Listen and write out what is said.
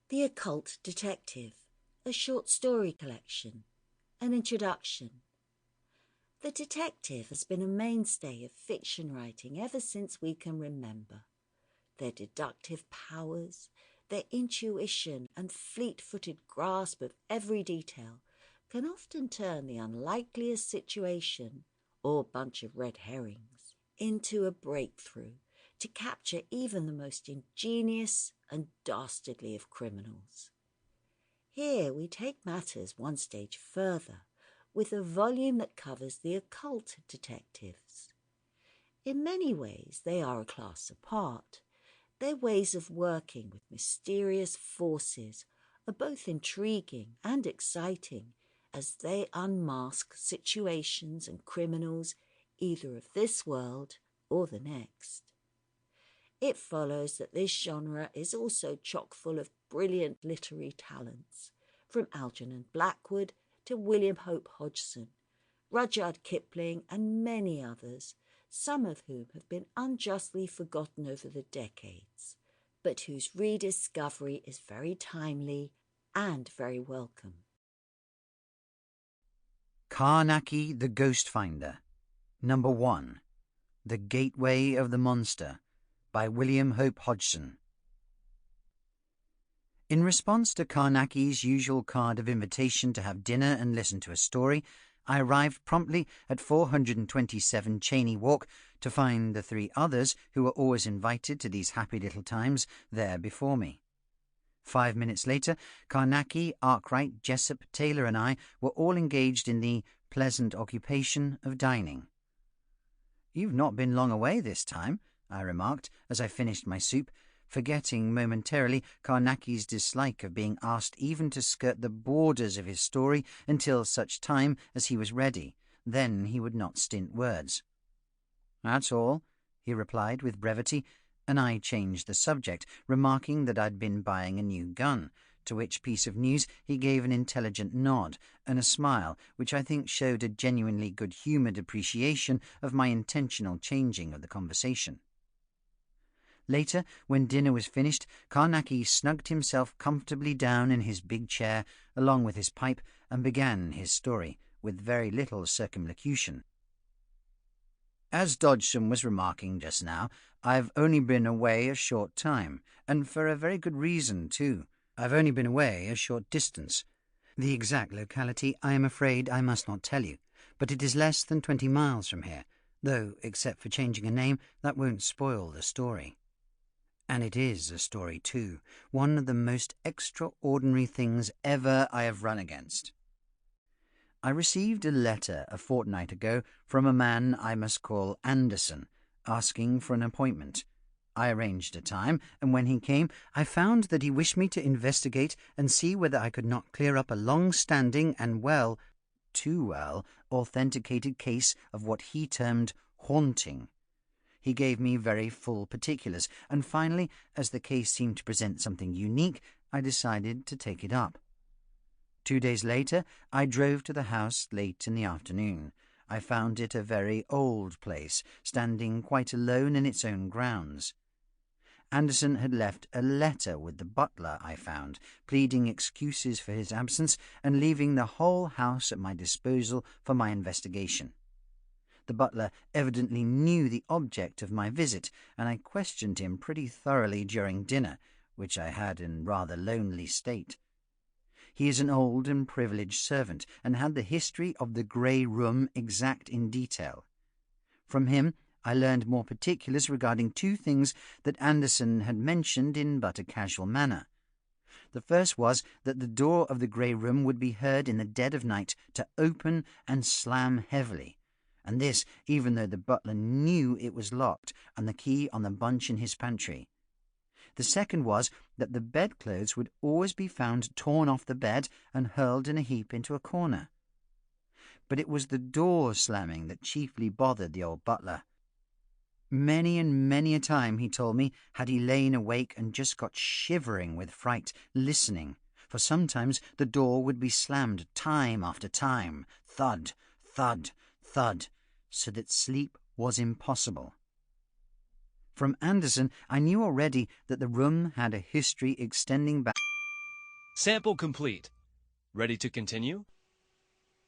The Occult Detective, a short story collection, an introduction. The detective has been a mainstay of fiction writing ever since we can remember. Their deductive powers, their intuition and fleet-footed grasp of every detail can often turn the unlikeliest situation, or bunch of red herrings, into a breakthrough to capture even the most ingenious and dastardly of criminals. Here we take matters one stage further with a volume that covers the occult detectives. In many ways they are a class apart. Their ways of working with mysterious forces are both intriguing and exciting as they unmask situations and criminals either of this world or the next. It follows that this genre is also chock full of brilliant literary talents, from Algernon Blackwood to William Hope Hodgson, Rudyard Kipling and many others, some of whom have been unjustly forgotten over the decades, but whose rediscovery is very timely and very welcome. Carnacki the Ghost Finder, Number 1, The Gateway of the Monster, by William Hope Hodgson. In response to Carnacki's usual card of invitation to have dinner and listen to a story, I arrived promptly at 427 Cheney Walk to find the 3 others who were always invited to these happy little times there before me. 5 minutes later, Carnacki, Arkwright, Jessup, Taylor and I were all engaged in the pleasant occupation of dining. "You've not been long away this time," I remarked as I finished my soup, forgetting momentarily Carnacki's dislike of being asked even to skirt the borders of his story until such time as he was ready. Then he would not stint words. "That's all," he replied with brevity, and I changed the subject, remarking that I'd been buying a new gun, to which piece of news he gave an intelligent nod and a smile which I think showed a genuinely good-humoured appreciation of my intentional changing of the conversation. Later, when dinner was finished, Carnacki snugged himself comfortably down in his big chair along with his pipe and began his story with very little circumlocution. "As Dodgson was remarking just now, I've only been away a short time, and for a very good reason, too. I've only been away a short distance. The exact locality I am afraid I must not tell you, but it is less than 20 miles from here, though, except for changing a name, that won't spoil the story. And it is a story, too, one of the most extraordinary things ever I have run against. I received a letter a fortnight ago from a man I must call Anderson, asking for an appointment. I arranged a time, and when he came, I found that he wished me to investigate and see whether I could not clear up a long-standing and too well, authenticated case of what he termed haunting. He gave me very full particulars, and finally, as the case seemed to present something unique, I decided to take it up. 2 days later, I drove to the house late in the afternoon. I found it a very old place, standing quite alone in its own grounds. Anderson had left a letter with the butler, I found, pleading excuses for his absence and leaving the whole house at my disposal for my investigation. The butler evidently knew the object of my visit, and I questioned him pretty thoroughly during dinner, which I had in rather lonely state. He is an old and privileged servant, and had the history of the Grey Room exact in detail. From him I learned more particulars regarding 2 things that Anderson had mentioned in but a casual manner. The first was that the door of the Grey Room would be heard in the dead of night to open and slam heavily, and this even though the butler knew it was locked and the key on the bunch in his pantry. The second was that the bedclothes would always be found torn off the bed and hurled in a heap into a corner. But it was the door slamming that chiefly bothered the old butler. Many and many a time, he told me, had he lain awake and just got shivering with fright, listening, for sometimes the door would be slammed time after time, thud, thud, thud, so that sleep was impossible. From Anderson I knew already that the room had a history extending back Sample complete. Ready to continue?